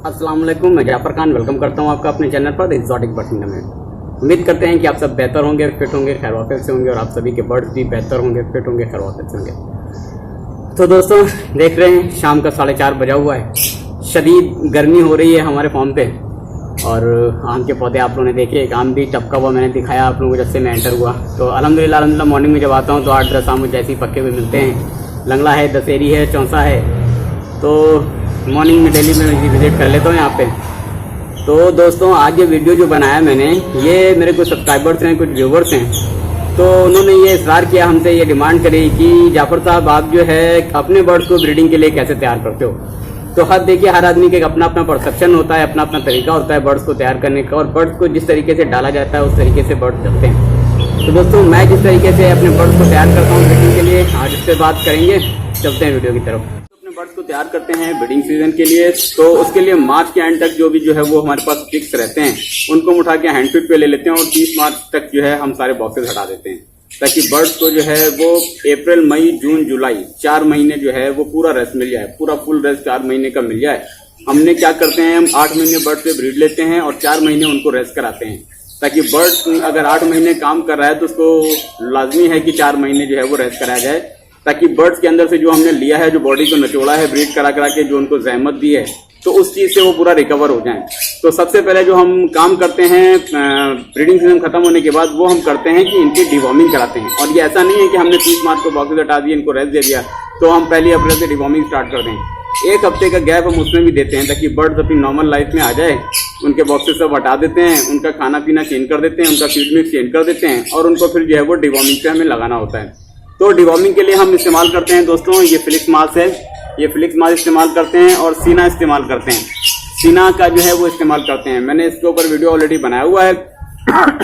अस्सलाम वालेकुम, मैं जाफर खान वेलकम करता हूं आपका अपने चैनल पर एक्सोटिक बर्ड्स में। उम्मीद करते हैं कि आप सब बेहतर होंगे, फिट होंगे, खैरवाफियत से होंगे और आप सभी के बर्ड्स भी बेहतर होंगे, फिट होंगे, खैरवाफियत से होंगे। तो दोस्तों देख रहे हैं शाम का 4:30 बजा हुआ है। शदीद गर्मी हो रही है हमारे फार्म पे और आम के पौधे आप लोगों ने देखे, एक आम भी टपका हुआ मैंने दिखाया आप लोगों को जब से मैं एंटर हुआ। तो अल्हम्दुलिल्लाह मॉर्निंग में जब आता हूँ तो 8-10 आम जैसे ही पक्के हुए मिलते हैं। लंगड़ा है, दशहरी है, चौंसा है, तो मॉर्निंग में डेली में विजिट कर लेता हूँ यहाँ पे। तो दोस्तों आज ये वीडियो जो बनाया मैंने, ये मेरे कुछ सब्सक्राइबर्स हैं, कुछ व्यूवर्स हैं, तो उन्होंने ये इस्रार किया, हमसे ये डिमांड करी कि जाफर साहब आप जो है अपने बर्ड्स को ब्रीडिंग के लिए कैसे तैयार करते हो। तो हर देखिए हर आदमी के अपना अपना परसेप्शन होता है, अपना अपना तरीका होता है बर्ड्स को तैयार करने का, और बर्ड्स को जिस तरीके से डाला जाता है उस तरीके से बर्ड्स चलते हैं। तो दोस्तों मैं जिस तरीके से अपने बर्ड्स को तैयार करता हूँ ब्रीडिंग के लिए, आज इससे बात करेंगे। चलते हैं वीडियो की तरफ। अपने बर्ड्स को तैयार करते हैं ब्रीडिंग सीजन के लिए, तो उसके लिए मार्च के एंड तक जो भी जो है वो हमारे पास फिक्स रहते हैं, उनको उठा के हैंड फीड पे ले लेते हैं और 30 मार्च तक जो है हम सारे बॉक्सेस हटा देते हैं, ताकि बर्ड्स को जो है वो अप्रैल, मई, जून, जुलाई 4 महीने जो है वो पूरा रेस्ट मिल जाए, पूरा फुल रेस्ट 4 महीने का मिल जाए। हमने क्या करते हैं, हम 8 महीने बर्ड से ब्रीड लेते हैं और 4 महीने उनको रेस्ट कराते हैं, ताकि बर्ड अगर 8 महीने काम कर रहा है तो उसको लाजमी है कि 4 महीने जो है वो रेस्ट कराया जाए, ताकि बर्ड्स के अंदर से जो हमने लिया है, जो बॉडी को नचोड़ा है ब्रीड करा करा के, जो उनको जहमत दी है, तो उस चीज से वो पूरा रिकवर हो जाए। तो सबसे पहले जो हम काम करते हैं ब्रीडिंग सीजन खत्म होने के बाद, वो हम करते हैं कि इनकी डिवॉर्मिंग कराते हैं। और ये ऐसा नहीं है कि हमने 30 मार्च को बॉक्सेस हटा दिए, इनको रेस्ट दे दिया तो हम 1 अप्रैल से डिवॉर्मिंग स्टार्ट कर दें। 1 हफ्ते का गैप हम उसमें भी देते हैं, ताकि बर्ड्स अपनी नॉर्मल लाइफ में आ जाए। उनके बॉक्सेस सब हटा देते हैं, उनका खाना पीना चेंज कर देते हैं, उनका फीड मिक्स चेंज कर देते हैं, और उनको फिर जो है वो डिवॉर्मिंग पे हमें लगाना होता है। तो डिवॉर्मिंग के लिए हम इस्तेमाल करते हैं दोस्तों, ये फिलिक्स मास है, ये फिलिक्स मास इस्तेमाल करते हैं और सीना इस्तेमाल करते हैं। सीना का जो है वो इस्तेमाल करते हैं, मैंने इसके ऊपर वीडियो ऑलरेडी बनाया हुआ है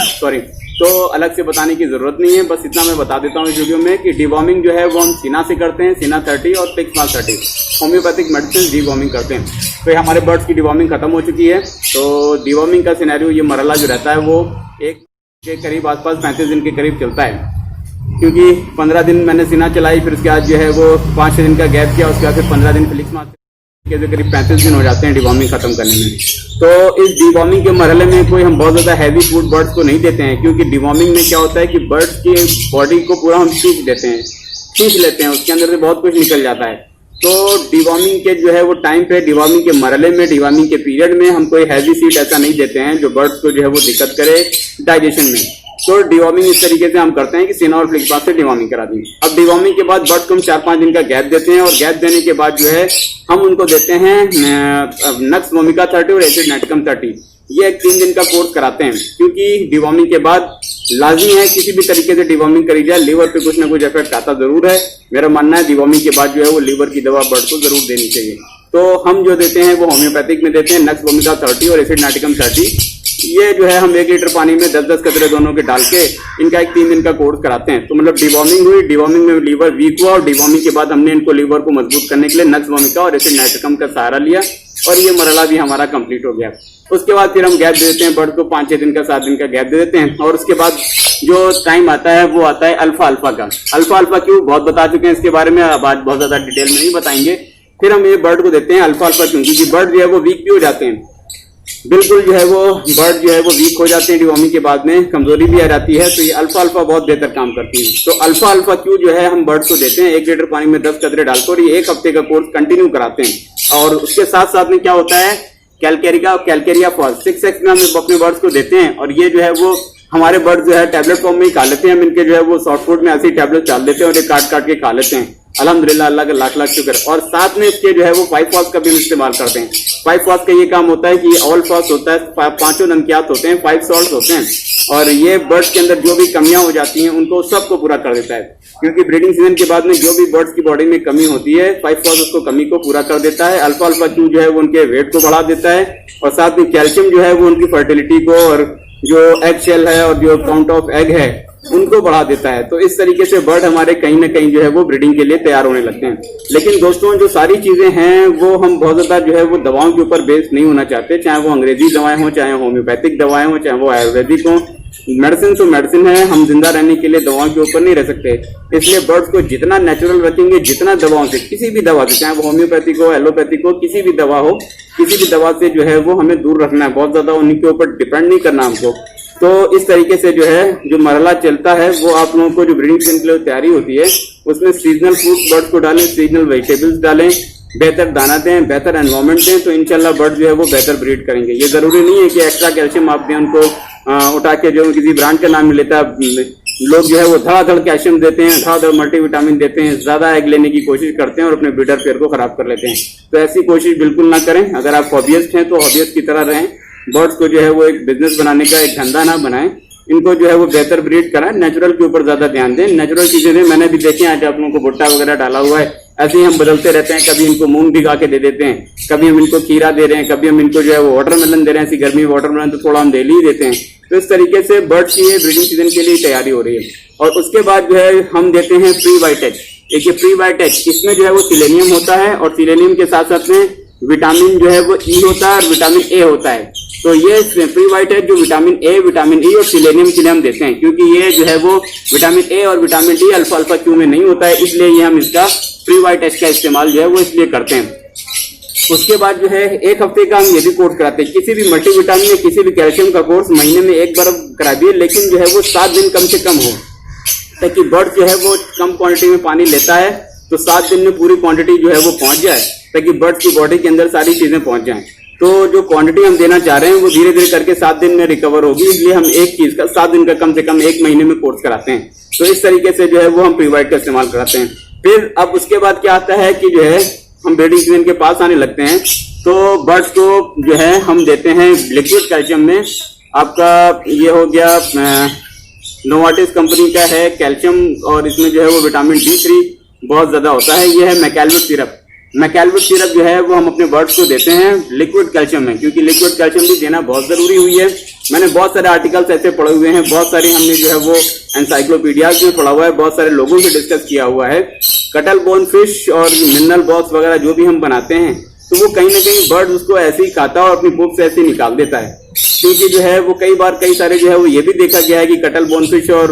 सॉरी, तो अलग से बताने की जरूरत नहीं है, बस इतना मैं बता देता हूँ इस वीडियो में कि डिवॉर्मिंग जो है वो हम सीना से करते हैं, सीना 30 और फिलिक्स मास 30 होम्योपैथिक मेडिसिन डिवॉर्मिंग करते हैं। तो ये हमारे बर्ड्स की डिवॉर्मिंग खत्म हो चुकी है। तो डिवॉर्मिंग का सिनेरियो, ये मरहला जो रहता है वो एक के करीब आसपास 35 दिन के करीब चलता है, क्योंकि 15 दिन मैंने सीना चलाई, फिर उसके बाद जो है वो 5-6 दिन का गैप किया, उसके बाद फिर 15 दिन फिलिक्स मास के जो करीब 35 दिन हो जाते हैं डिवॉर्मिंग खत्म करने में। तो इस डिवॉर्मिंग के मरहले में कोई हम बहुत ज्यादा हैवी फूड बर्ड्स को नहीं देते हैं, क्योंकि डिवॉर्मिंग में क्या होता है कि बर्ड्स की बॉडी को पूरा हम खींच देते हैं, खींच लेते हैं, उसके अंदर से बहुत कुछ निकल जाता है। तो डिवॉर्मिंग के जो है वो टाइम पे, डिवॉर्मिंग के मरहले में, डिवॉर्मिंग के पीरियड में हम कोई हैवी फीड ऐसा नहीं देते हैं जो बर्ड्स को जो है वो दिक्कत करे डाइजेशन में। तो डिवॉर्मिंग इस तरीके से हम करते हैं कि सीना और फिलिक्स मास से डिवॉर्मिंग करा दी। अब डिवॉर्मिंग के बाद बर्ड्स को हम 4-5 दिन का गैप देते हैं, और गैप देने के बाद जो है हम उनको देते हैं नक्स वोमिका 30 और एसिड नाइट्रिकम 30। ये 3 दिन का कोर्स कराते हैं, क्योंकि डिवॉर्मिंग के बाद लाजमी है किसी भी तरीके से डिवॉर्मिंग करी जाए, लीवर पे कुछ ना कुछ इफेक्ट आता जरूर है। मेरा मानना है डिवॉर्मिंग के बाद जो है वो लीवर की दवा बर्ड को जरूर देनी चाहिए। तो हम जो देते हैं वो होम्योपैथिक में देते हैं, नक्स वोमिका 30 और एसिड नाइट्रिकम 30। ये जो है हम 1 लीटर पानी में 10-10 कतरे दोनों के डाल के इनका एक 3 दिन का कोर्स कराते हैं। तो मतलब डिवॉर्मिंग हुई, डिवॉर्मिंग में लीवर वीक हुआ, और डिवॉर्मिंग के बाद हमने इनको लीवर को मजबूत करने के लिए नक्स वोमिका और एसिड नाइट्रिकम का सहारा लिया, और ये मरहला भी हमारा कंप्लीट हो गया। उसके बाद फिर हम गैप दे देते हैं बर्ड को, 5-6 दिन का, 7 दिन का गैप दे देते हैं। और उसके बाद जो टाइम आता है वो आता है अल्फा अल्फा का। अल्फा अल्फा क्यों, बहुत बता चुके हैं इसके बारे में, अब आज बहुत ज्यादा डिटेल में नहीं बताएंगे। फिर हम ये बर्ड को देते हैं अल्फा अल्फा क्यों, क्योंकि बर्ड जो है वो वीक भी हो जाते हैं, बिल्कुल जो है वो बर्ड जो है वो वीक हो जाते हैं, डिवॉर्मिंग के बाद में कमजोरी भी आ जाती है। तो ये अल्फा अल्फा बहुत बेहतर काम करती है। तो अल्फा अल्फा क्यों जो है हम बर्ड को देते हैं 1 लीटर पानी में 10 कतरे डालकर, और ये 1 हफ्ते का कोर्स कंटिन्यू कराते हैं। और उसके साथ साथ में क्या होता है, कैलकेरिया फॉल्स 6x में हम अपने बर्ड्स को देते हैं, और ये जो है वो हमारे बर्ड जो है टैबलेट फॉर्म में ही खा लेते हैं। हम इनके जो है वो सॉफ्ट फूड में ऐसी टैबलेट डाल देते हैं और ये काट काट के खा लेते हैं। अल्हम्दुलिल्लाह, अल्लाह का लाख लाख शुक्र। और साथ में इसके जो है वो 5 फॉस का भी इस्तेमाल करते हैं। 5 फॉस का ये काम होता है कि ये ऑल फॉस होता है, 5 नमकियात होते हैं, 5 सॉल्ट होते हैं, और ये बर्ड्स के अंदर जो भी कमियां हो जाती हैं उनको सबको पूरा कर देता है। क्योंकि ब्रीडिंग सीजन के बाद में जो भी बर्ड्स की बॉडी में कमी होती है, 5 फॉस उसको कमी को पूरा कर देता है। अल्फा अल्फा क्यू जो है वो उनके वेट को बढ़ा देता है, और साथ में कैल्शियम जो है वो उनकी फर्टिलिटी को, और जो एग शेल है और जो काउंट ऑफ एग है उनको बढ़ा देता है। तो इस तरीके से बर्ड हमारे कहीं ना कहीं जो है वो ब्रीडिंग के लिए तैयार होने लगते हैं। लेकिन दोस्तों जो सारी चीजें हैं वो हम बहुत ज्यादा जो है वो दवाओं के ऊपर बेस्ड नहीं होना चाहते, चाहे वो अंग्रेजी दवाएं हो, चाहे होम्योपैथिक दवाएं हो, चाहे वो आयुर्वेदिक हो। मेडिसिन तो मेडिसिन है, हम जिंदा रहने के लिए दवाओं के ऊपर नहीं रह सकते। इसलिए बर्ड्स को जितना नेचुरल रखेंगे, जितना दवाओं से, किसी भी दवा से, चाहे वो होम्योपैथिक हो, एलोपैथिक हो, किसी भी दवा हो, किसी भी दवा से जो है वो हमें दूर रखना है, बहुत ज्यादा उनके ऊपर डिपेंड नहीं करना हमको। तो इस तरीके से जो है जो मरहला चलता है वो आप लोगों को जो ब्रीडिंग सीजन के लिए तैयारी होती है उसमें सीजनल फ्रूट बर्ड्स को डालें, सीजनल वेजिटेबल्स डालें, बेहतर दाना दें, बेहतर एनवायरमेंट दें, तो इंशाल्लाह बर्ड जो है वो बेहतर ब्रीड करेंगे। ये जरूरी नहीं है कि एक्स्ट्रा कैल्शियम आप दें उनको उठा के, जो किसी ब्रांड का नाम नहीं लेता, लोग जो है वो धड़ाधड़ कैल्शियम देते हैं, धड़ाधड़ मल्टीविटामिन देते हैं, ज्यादा एग लेने की कोशिश करते हैं और अपने ब्रीडर पेयर को खराब कर लेते हैं। तो ऐसी कोशिश बिल्कुल ना करें। अगर आप हॉबियस्ट हैं तो हॉबियस्ट की तरह रहें। बर्ड्स को जो है वो एक बिजनेस बनाने का एक धंधा ना बनाएं, इनको जो है वो बेहतर ब्रीड कराएं, नेचुरल के ऊपर ज्यादा ध्यान दें, नेचुरल चीजें दें। मैंने भी देखे आज आप लोगों को भुट्टा वगैरह डाला हुआ है, ऐसे ही हम बदलते रहते हैं। कभी इनको मूंग भिगा के दे देते हैं, कभी हम इनको खीरा दे रहे हैं, कभी हम इनको जो है वो वाटरमेलन दे रहे हैं। ऐसी गर्मी में वाटरमेलन तो थोड़ा हम डेली ही देते हैं। तो इस तरीके से बर्ड्स की ब्रीडिंग सीजन के लिए तैयारी हो रही है। और उसके बाद जो है हम देते हैं प्री वाइट एग। एक ये प्री वाइट एग, इसमें जो है वो सिलेनियम होता है और सिलेनियम के साथ साथ में विटामिन जो है वो ई होता है और विटामिन ए होता है। तो ये प्री वाइट एग जो विटामिन ए, विटामिन ई और सिलेनियम के लिए हम देते हैं, क्योंकि ये जो है वो विटामिन ए और vitamin D alpha alpha Q में नहीं होता है, इसलिए ये हम इसका प्री वाइट एग का इस्तेमाल जो है वो इसलिए करते हैं। उसके बाद जो है एक हफ्ते का हम ये भी कोर्स कराते हैं। किसी भी मल्टीविटामिन या किसी भी कैल्शियम का कोर्स महीने में एक बार करा दिए, लेकिन जो है वो 7 दिन कम से कम हो, ताकि बर्ड जो है वो कम क्वांटिटी में पानी लेता है तो 7 दिन में पूरी क्वांटिटी जो है वो पहुंच जाए, ताकि बर्ड की बॉडी के अंदर सारी चीजें पहुंच जाएं। तो जो क्वांटिटी हम देना चाह रहे हैं वो धीरे धीरे करके 7 दिन में रिकवर होगी, इसलिए हम एक चीज का 7 दिन का कम से कम एक महीने में कोर्स कराते हैं। तो इस तरीके से जो है वो हम प्रीवाइट का इस्तेमाल कराते हैं। फिर अब उसके बाद क्या आता है कि जो है हम ब्रीडिंग सीजन के पास आने लगते हैं, तो बर्ड्स को जो है हम देते हैं लिक्विड कैल्शियम में। आपका ये हो गया नोवार्टिस कंपनी का है कैल्शियम, और इसमें जो है वो विटामिन D3 बहुत ज्यादा होता है। ये है मैकेलविट सिरप। मैकेलविट सिरप जो है वो हम अपने बर्ड्स को देते हैं लिक्विड कैल्शियम में, क्योंकि लिक्विड कैल्शियम भी देना बहुत जरूरी हुई है। मैंने बहुत सारे आर्टिकल्स ऐसे पढ़े हुए हैं, बहुत सारी हमने जो है वो एनसाइक्लोपीडियाज में पढ़ा हुआ है, बहुत सारे लोगों से डिस्कस किया हुआ है। कटल बोन फिश और मिनरल बॉक्स वगैरह जो भी हम बनाते हैं, तो वो कहीं ना कहीं बर्ड उसको ऐसे ही खाता है और अपनी बुक से ऐसे ही निकाल देता है। क्योंकि जो है वो कई बार कई सारे जो है वो ये भी देखा गया है कि कटल बोनफिश और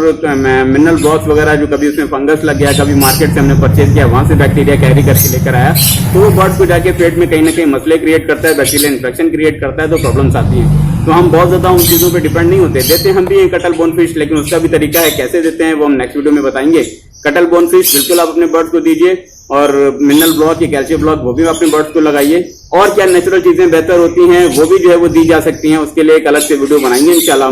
मिनरल बॉक्स वगैरह जो कभी उसमें फंगस लग गया, कभी मार्केट से हमने परचेज किया, वहां से बैक्टीरिया कैरी करके लेकर आया, तो वो बर्ड को जाके पेट में कहीं ना कहीं मसले क्रिएट करता है, बैक्टीरियल इन्फेक्शन क्रिएट करता है, तो प्रॉब्लम्स आती हैं। तो हम बहुत ज्यादा उन चीजों पे डिपेंड नहीं होते। देते हम भी हैं कटल बोनफिश, लेकिन उसका भी तरीका है, कैसे देते हैं वो हम नेक्स्ट वीडियो में बताएंगे। कटल बोनफिश बिल्कुल आप अपने बर्ड्स को दीजिए, और मिनरल ब्लॉक या कैल्शियम ब्लॉक वो भी अपने बर्ड्स को लगाइए। और क्या नेचुरल चीजें बेहतर होती हैं वो भी जो है वो दी जा सकती हैं, उसके लिए एक अलग से वीडियो बनाएंगे इंशाल्लाह,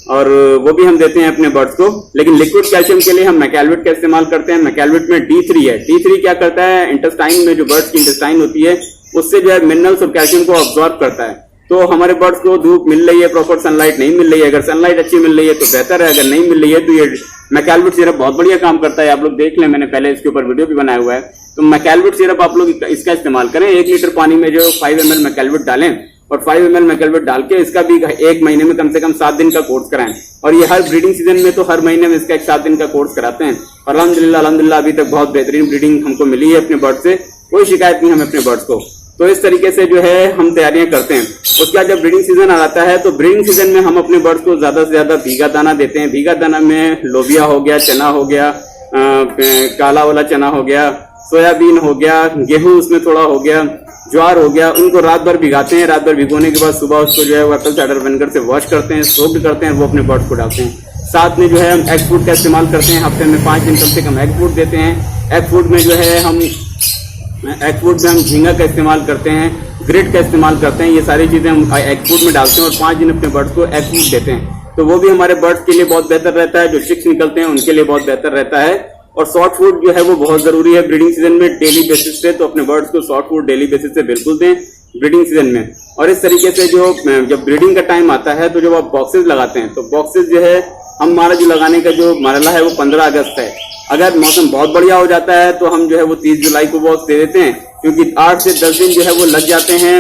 और वो भी हम देते हैं अपने बर्ड्स को। लेकिन लिक्विड कैल्शियम के लिए हम मैकेलविट का इस्तेमाल करते हैं। मैकेलविट में D3 है। D3 क्या करता है, इंटेस्टाइन में जो बर्ड्स की इंटेस्टाइन होती है उससे जो है मिनरल्स और कैल्शियम को ऑब्जॉर्व करता है। तो हमारे बर्ड्स को धूप मिल रही है, प्रॉपर सनलाइट नहीं मिल रही है, अगर सनलाइट अच्छी मिल रही है तो बेहतर है, अगर नहीं मिल रही है तो ये मैकेलविट सिरप बहुत बढ़िया काम करता है। आप लोग देख लें, मैंने पहले इसके ऊपर वीडियो भी बनाया हुआ है। तो मैकेलविट सिरप आप लोग इसका इस्तेमाल करें। 1 लीटर पानी में जो 5 ml मैकेलविट डालें, और 5 ml मैकेलविट डाल के इसका भी एक महीने में कम से कम 7 दिन का कोर्स कराएं। और ये हर ब्रीडिंग सीजन में तो हर महीने में इसका एक 7 दिन का कोर्स कराते हैं। और अल्हम्दुलिल्लाह अभी तक बहुत बेहतरीन ब्रीडिंग हमको मिली है अपने बर्ड से, कोई शिकायत नहीं हमें अपने बर्ड्स को। तो इस तरीके से जो है हम तैयारियां करते हैं। उसके बाद जब ब्रीडिंग सीजन आ जाता है तो ब्रीडिंग सीजन में हम अपने बर्ड्स को ज्यादा से ज्यादा भीगा दाना देते हैं। भीगा दाना में लोबिया हो गया, चना हो गया, काला वाला चना हो गया, सोयाबीन हो गया, गेहूं उसमें थोड़ा हो गया, ज्वार हो गया, उनको रात भर भिगाते हैं। रात भर भिगोने के बाद सुबह उसको जो है एप्पल साइडर विनेगर से वॉश करते हैं, सोक्ड करते हैं, वो अपने बर्ड्स को डालते हैं। साथ में जो है हम एग फूड का इस्तेमाल करते हैं। हफ्ते में 5 दिन कम से कम एग फूड देते हैं। एग फूड में जो है हम झींगा का इस्तेमाल करते हैं, ग्रिड का इस्तेमाल करते हैं। ये सारी चीजें हम एग फूड में डालते हैं और 5 दिन अपने बर्ड्स को एग फूड देते हैं। तो वो भी हमारे बर्ड्स के लिए बहुत बेहतर रहता है। जो चिक्स निकलते हैं उनके लिए बहुत बेहतर रहता है। और सॉफ्ट फूड जो है वो बहुत जरूरी है ब्रीडिंग सीजन में डेली बेसिस पे। तो अपने बर्ड्स को सॉफ्ट फूड डेली बेसिस पे बिल्कुल दें ब्रीडिंग सीजन में। और इस तरीके से जो जब ब्रीडिंग का टाइम आता है तो जब आप बॉक्सेस लगाते हैं, तो बॉक्सेस जो है हमारा जो लगाने का जो मरहला है वो 15 अगस्त है। अगर मौसम बहुत बढ़िया हो जाता है तो हम जो है वो 30 जुलाई को बॉक्स दे देते हैं, क्योंकि 8 से 10 दिन जो है वो लग जाते हैं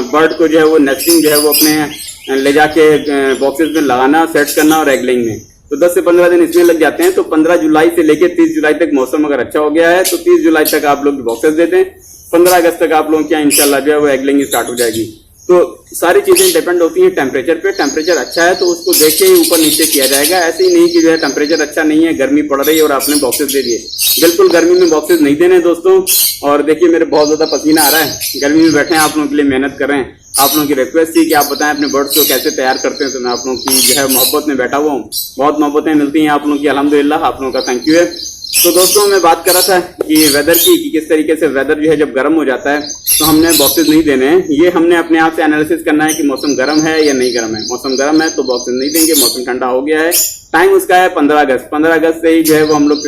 बर्ड को जो है वो नेस्टिंग जो है वो अपने ले जाके बॉक्सेस में लगाना, सेट करना और एग लेइंग में। तो 10 से 15 दिन इसमें लग जाते हैं। तो 15 जुलाई से लेकर 30 जुलाई तक मौसम अगर अच्छा हो गया है तो 30 जुलाई तक आप लोग बॉक्सेस दे दें। 15 अगस्त तक आप लोगों के यहाँ इंशाल्लाह जो है वो एग लेइंग स्टार्ट हो जाएगी। तो सारी चीजें डिपेंड होती हैं टेम्परेचर पे। टेम्परेचर अच्छा है तो उसको देख के ही ऊपर नीचे किया जाएगा। ऐसे ही नहीं कि जो है टेम्परेचर अच्छा नहीं है, गर्मी पड़ रही है और आपने बॉक्सेस दे दिए। बिल्कुल गर्मी में बॉक्सेस नहीं देने दोस्तों। और देखिए मेरे बहुत ज्यादा पसीना आ रहा है, गर्मी में बैठे हैं, आप लोगों के लिए मेहनत कर रहे हैं। आप लोगों की रिक्वेस्ट थी कि आप बताएं अपने बर्ड्स को कैसे तैयार करते हैं, तो मैं आप लोगों की जो है मोहब्बत में बैठा हुआ हूँ। बहुत मोहब्बतें मिलती हैं आप लोगों की, अल्हम्दुलिल्लाह, आप लोगों का थैंक यू है। तो दोस्तों मैं बात कर रहा था कि वेदर की, कि किस तरीके से वेदर जो है जब गर्म हो जाता है तो हमने बॉक्सेस नहीं देने हैं। ये हमने अपने आप से एनालिसिस करना है कि मौसम गर्म है या नहीं गर्म है। मौसम गर्म है तो बॉक्सेस नहीं देंगे, मौसम ठंडा हो गया है, टाइम उसका है 15 अगस्त। 15 अगस्त से ही जो है वो हम लोग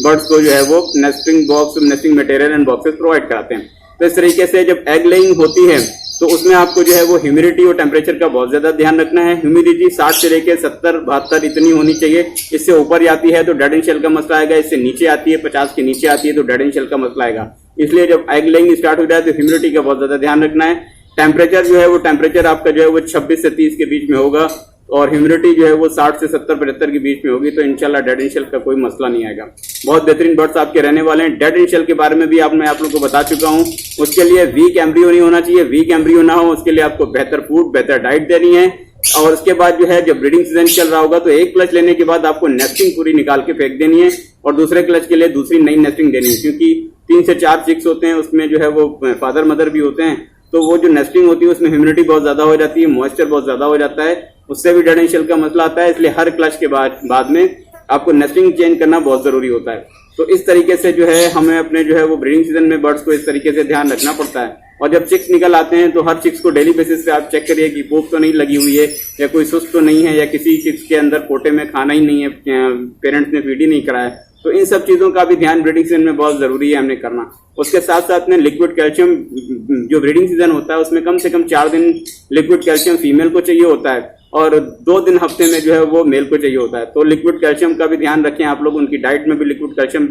बर्ड्स को जो है वो nesting box, nesting material and boxes provide कराते हैं। तो इस तरीके से जब एग लेइंग होती है तो उसमें आपको जो है वो ह्यूमिडिटी और टेम्परेचर का बहुत ज्यादा ध्यान रखना है। ह्यूमिडिटी 60 से लेकर 70-72 इतनी होनी चाहिए। इससे ऊपर जाती है तो डेड एंड शेल का मसला आएगा, इससे नीचे आती है 50 के नीचे आती है तो डेड एंड शेल का मसला आएगा। इसलिए जब एग लेइंग स्टार्ट हो जाए तो ह्यूमिडिटी का बहुत ज्यादा ध्यान रखना है। टेम्परेचर जो है वो टेम्परेचर आपका जो है वो 26 से 30 के बीच में होगा और ह्यूमिडिटी जो है वो 60 से 70-75 के बीच में होगी। तो इंशाल्लाह डेड एंड शेल का कोई मसला नहीं आएगा। बहुत बेहतरीन बर्ड्स आपके रहने वाले हैं। डेड एंड शेल के बारे में भी मैं आप लोगों को बता चुका हूं। उसके लिए वीक एम्ब्रियो नहीं होना चाहिए। वीक एम्ब्रियो ना हो उसके लिए आपको बेहतर फूड, बेहतर डाइट देनी है। और उसके बाद जो है जब ब्रीडिंग सीजन चल रहा होगा तो एक क्लच लेने के बाद आपको नेस्टिंग पूरी निकाल के फेंक देनी है और दूसरे क्लच के लिए दूसरी नई नेस्टिंग देनी है। क्योंकि 3 से 4 चिक्स होते हैं, उसमें जो है वो फादर मदर भी होते हैं। तो वो जो नेस्टिंग होती है उसमें ह्यूमिडिटी बहुत ज्यादा हो जाती है, मॉइस्चर बहुत ज्यादा हो जाता है, उससे भी डेड एंड शेल का मसला आता है। इसलिए हर क्लच के बाद में आपको नेस्टिंग चेंज करना बहुत जरूरी होता है। तो इस तरीके से जो है हमें अपने जो है वो ब्रीडिंग सीजन में बर्ड्स को इस तरीके से ध्यान रखना पड़ता है। और जब चिक्स निकल आते हैं तो हर चिक्स को डेली बेसिस पे आप चेक करिए कि भूख तो नहीं लगी हुई है या कोई सुस्त तो नहीं है या किसी चिक्स के अंदर पोटे में खाना ही नहीं है, पेरेंट्स ने फीड ही नहीं कराया। तो इन सब चीजों का भी ध्यान ब्रीडिंग सीजन में बहुत जरूरी है हमने करना। उसके साथ साथ में लिक्विड कैल्शियम, जो ब्रीडिंग सीजन होता है उसमें कम से कम 4 दिन लिक्विड कैल्शियम फीमेल को चाहिए होता है और 2 दिन हफ्ते में जो है वो मेल को चाहिए होता है। तो लिक्विड कैल्शियम का भी ध्यान रखें आप लोग। उनकी डाइट में भी लिक्विड कैल्शियम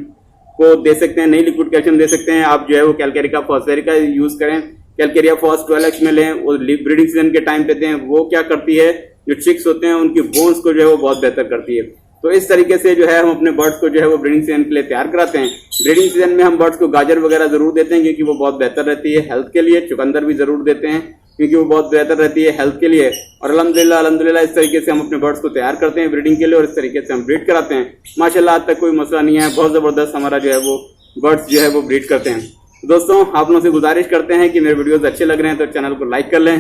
को दे सकते हैं, नहीं लिक्विड कैल्शियम दे सकते हैं आप जो है वो कैलकेरिका फॉस्फेरिका यूज करें। कैलकेरिया फॉस 12x में लें, वो ब्रीडिंग सीजन के टाइम पे दें। वो क्या करती है, जो चिक्स होते हैं उनकी बोन्स को जो है वो बहुत बेहतर करती है। तो इस तरीके से जो है हम अपने बर्ड्स को जो है वो ब्रीडिंग सीजन के लिए तैयार कराते हैं। ब्रीडिंग सीजन में हम बर्ड्स को गाजर वगैरह जरूर देते हैं क्योंकि वो बहुत बेहतर रहती है हेल्थ के लिए। चुकंदर भी जरूर देते हैं क्योंकि वो बहुत बेहतर रहती है हेल्थ के लिए। और अल्हम्दुलिल्लाह इस तरीके से हम अपने बर्ड्स को तैयार करते हैं ब्रीडिंग के लिए और इस तरीके से हम ब्रीड कराते हैं। माशाल्लाह आज तक कोई मसला नहीं है, बहुत जबरदस्त हमारा जो है वो बर्ड्स जो है वो ब्रीड करते हैं। दोस्तों आप लोगों से गुजारिश करते हैं कि मेरे वीडियोस अच्छे लग रहे हैं तो चैनल को लाइक कर लें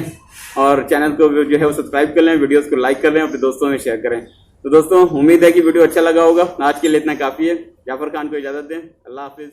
और चैनल को जो है वो सब्सक्राइब कर लें, वीडियोस को लाइक कर लें, अपने दोस्तों में शेयर करें। तो दोस्तों उम्मीद है कि वीडियो अच्छा लगा होगा। आज के लिए इतना काफी है। जाफर खान को इजाजत दें। अल्लाह हाफिज।